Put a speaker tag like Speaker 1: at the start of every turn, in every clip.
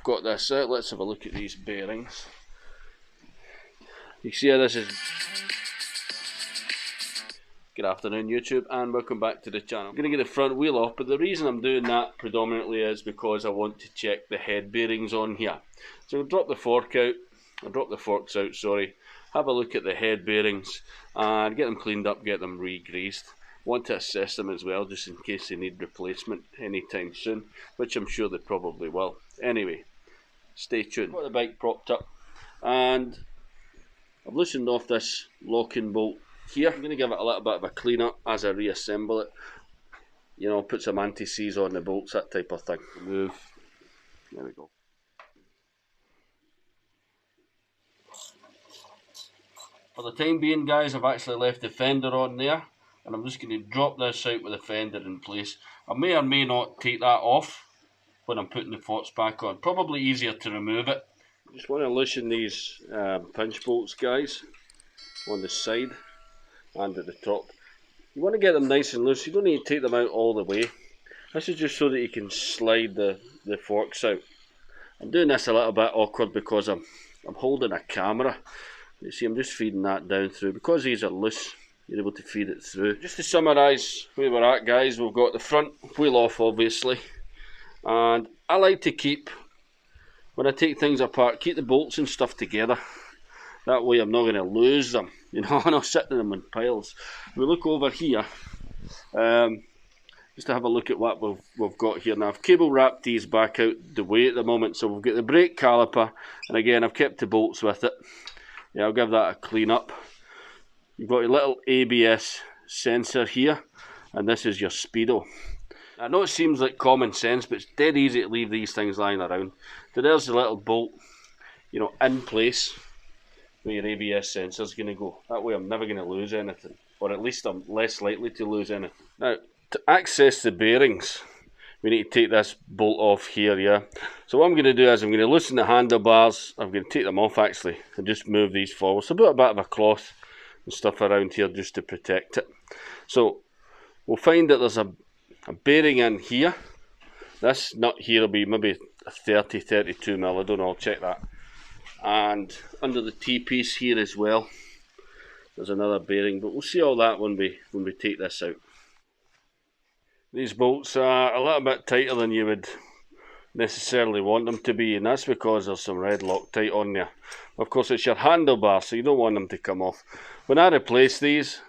Speaker 1: I've got this out. Let's have a look at these bearings. You see how this is. Good afternoon YouTube, and welcome back to the channel. I'm going to get the front wheel off, but the reason I'm doing that predominantly is because I want to check the head bearings on here. So I'll drop the forks out, sorry. Have a look at the head bearings and get them cleaned up, get them re-greased. Want to assess them as well, just in case they need replacement anytime soon, which I'm sure they probably will. Anyway, stay tuned. Got the bike propped up and I've loosened off this locking bolt here. I'm going to give it a little bit of a clean up as I reassemble it. You know, put some anti-seize on the bolts, that type of thing. Move. There we go. For the time being, guys, I've actually left the fender on there, and I'm just going to drop this out with the fender in place. I may or may not take that off when I'm putting the forks back on. Probably easier to remove it. Just want to loosen these pinch bolts, guys, on the side and at the top. You want to get them nice and loose. You don't need to take them out all the way. This is just so that you can slide the forks out. I'm doing this a little bit awkward because I'm holding a camera. You see, I'm just feeding that down through. Because these are loose, you're able to feed it through. Just to summarise where we're at, guys, we've got the front wheel off, obviously. And I like to keep, when I take things apart, keep the bolts and stuff together. That way I'm not going to lose them, you know, I'm not sitting them in piles. We look over here, just to have a look at what we've got here. Now I've cable wrapped these back out the way at the moment, so we've got the brake caliper, and again I've kept the bolts with it. Yeah, I'll give that a clean up. You've got your little ABS sensor here, and this is your speedo. I know it seems like common sense, but it's dead easy to leave these things lying around. So there's the little bolt, you know, in place where your ABS sensor is going to go. That way I'm never going to lose anything, or at least I'm less likely to lose anything. Now, to access the bearings, we need to take this bolt off here, yeah. So what I'm going to do is I'm going to loosen the handlebars. I'm going to take them off actually and just move these forward. So put a bit of a cloth and stuff around here just to protect it. So we'll find that there's a bearing in here. This nut here will be maybe a 30-32 mil, I don't know, I'll check that. And under the T-piece here as well, there's another bearing, but we'll see all that when we take this out. These bolts are a little bit tighter than you would necessarily want them to be, and that's because there's some red Loctite on there. Of course, it's your handlebar, so you don't want them to come off. When I replace these,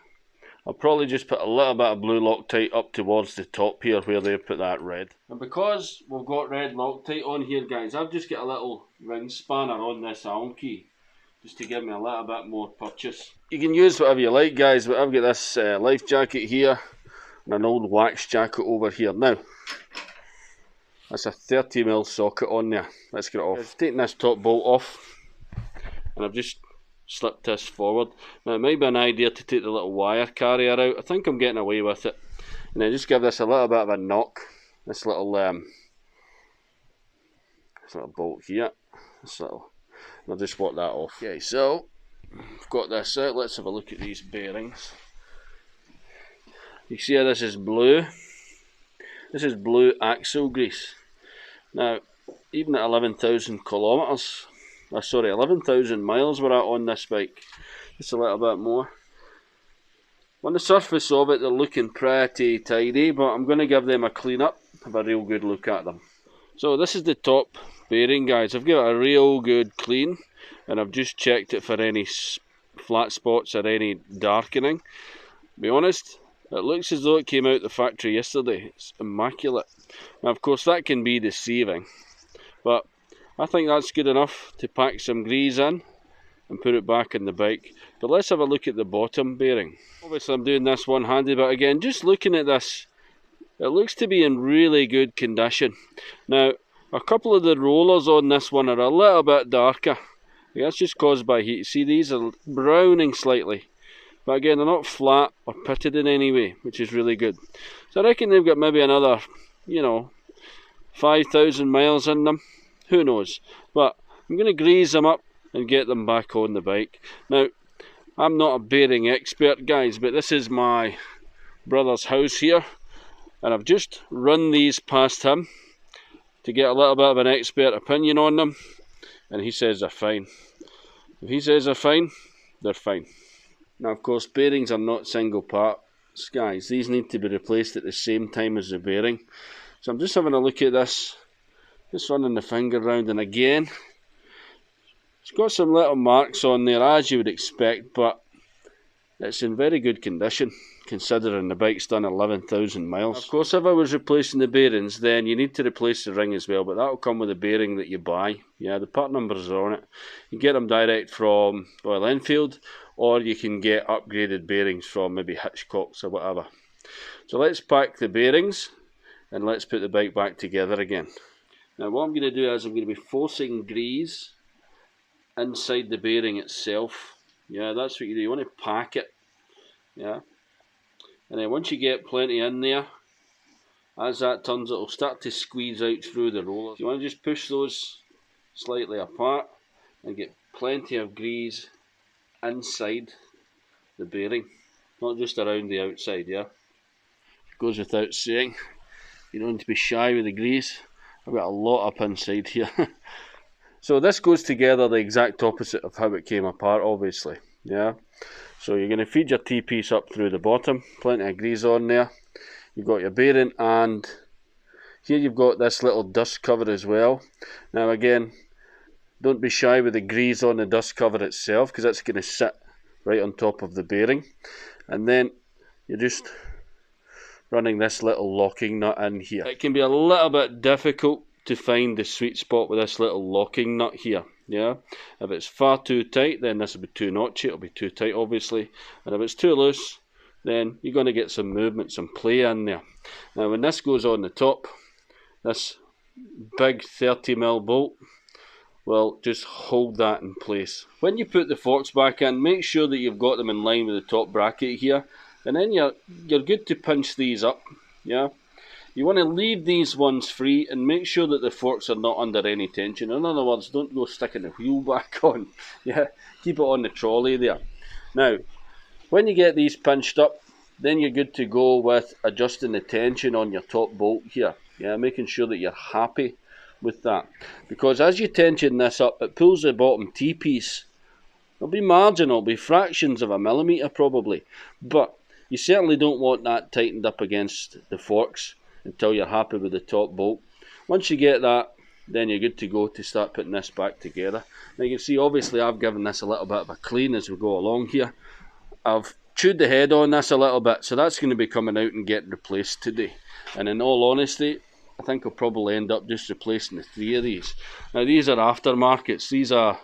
Speaker 1: I'll probably just put a little bit of blue Loctite up towards the top here where they put that red. And because we've got red Loctite on here, guys, I've just got a little ring spanner on this Allen key just to give me a little bit more purchase. You can use whatever you like, guys, but I've got this life jacket here and an old wax jacket over here. Now, that's a 30 mil socket on there. Let's get it off. I've taken this top bolt off and I've just slipped this forward. Now it might be an idea to take the little wire carrier out. I think I'm getting away with it. And then just give this a little bit of a knock. This little bolt here. And I'll just work that off. Okay, so I've got this out. Let's have a look at these bearings. You see how this is blue? This is blue axle grease. Now, even at 11,000 kilometers, sorry, 11,000 miles we're at on this bike, just a little bit more. On the surface of it, they're looking pretty tidy, but I'm going to give them a clean up, have a real good look at them. So this is the top bearing, guys. I've given it a real good clean, and I've just checked it for any flat spots or any darkening. To be honest, it looks as though it came out the factory yesterday. It's immaculate. Now, of course, that can be deceiving, but I think that's good enough to pack some grease in and put it back in the bike. But let's have a look at the bottom bearing. Obviously I'm doing this one-handed, but again, just looking at this, it looks to be in really good condition. Now, a couple of the rollers on this one are a little bit darker. That's just caused by heat. See, these are browning slightly. But again, they're not flat or pitted in any way, which is really good. So I reckon they've got maybe another, you know, 5,000 miles in them. Who knows? But I'm going to grease them up and get them back on the bike. Now, I'm not a bearing expert, guys, but this is my brother's house here. And I've just run these past him to get a little bit of an expert opinion on them, and he says they're fine. If he says they're fine, they're fine. Now, of course, bearings are not single parts, guys. These need to be replaced at the same time as the bearing. So I'm just having a look at this, just running the finger round, and again, it's got some little marks on there, as you would expect, but it's in very good condition, considering the bike's done 11,000 miles. Of course, if I was replacing the bearings, then you need to replace the ring as well, but that'll come with the bearing that you buy. Yeah, the part numbers are on it. You get them direct from Royal Enfield, or you can get upgraded bearings from maybe Hitchcock's or whatever. So let's pack the bearings, and let's put the bike back together again. Now what I'm going to do is I'm going to be forcing grease inside the bearing itself. Yeah, that's what you do. You want to pack it. Yeah. And then once you get plenty in there, as that turns, it'll start to squeeze out through the rollers. You want to just push those slightly apart and get plenty of grease inside the bearing, not just around the outside. Yeah, it goes without saying, you don't need to be shy with the grease. I've got a lot up inside here. So this goes together the exact opposite of how it came apart, obviously. Yeah, so you're going to feed your T-piece up through the bottom, plenty of grease on there. You've got your bearing, and here you've got this little dust cover as well. Now again, don't be shy with the grease on the dust cover itself, because it's going to sit right on top of the bearing. And then you're just running this little locking nut in here. It can be a little bit difficult to find the sweet spot with this little locking nut here. Yeah, if it's far too tight, then this will be too notchy, it'll be too tight obviously, and if it's too loose, then you're going to get some movement, some play in there. Now when this goes on the top, this big 30mm bolt will just hold that in place. When you put the forks back in, make sure that you've got them in line with the top bracket here, and then you're good to pinch these up. Yeah, you want to leave these ones free and make sure that the forks are not under any tension. In other words, don't go sticking the wheel back on. Yeah, keep it on the trolley there. Now, when you get these pinched up, then you're good to go with adjusting the tension on your top bolt here. Yeah, making sure that you're happy with that. Because as you tension this up, it pulls the bottom T-piece. It'll be marginal, it'll be fractions of a millimetre probably. But you certainly don't want that tightened up against the forks until you're happy with the top bolt. Once you get that, then you're good to go to start putting this back together. Now you can see obviously I've given this a little bit of a clean as we go along here. I've chewed the head on this a little bit, so that's going to be coming out and getting replaced today. And in all honesty, I think I'll probably end up just replacing the 3 of these. Now these are aftermarkets, these are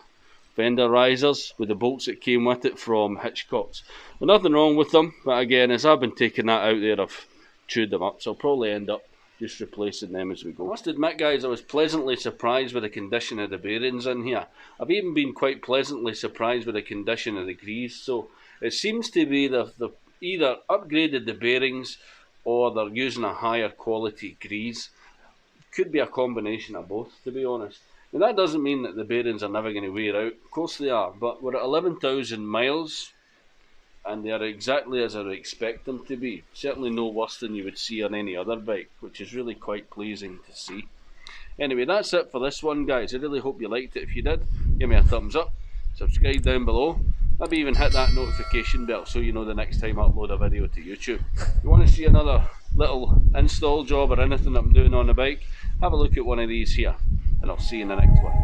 Speaker 1: fender risers with the bolts that came with it from Hitchcock's. There's nothing wrong with them, but again, as I've been taking that out there, I've chewed them up, so I'll probably end up just replacing them as we go. I must admit guys, I was pleasantly surprised with the condition of the bearings in here. I've even been quite pleasantly surprised with the condition of the grease, so it seems to be they've either upgraded the bearings or they're using a higher quality grease. Could be a combination of both, to be honest. And that doesn't mean that the bearings are never going to wear out. Of course they are, but we're at 11,000 miles and they are exactly as I would expect them to be. Certainly no worse than you would see on any other bike, which is really quite pleasing to see. Anyway, that's it for this one guys. I really hope you liked it. If you did, give me a thumbs up, subscribe down below, maybe even hit that notification bell so you know the next time I upload a video to YouTube. If you want to see another little install job or anything that I'm doing on the bike, have a look at one of these here, and I'll see you in the next one.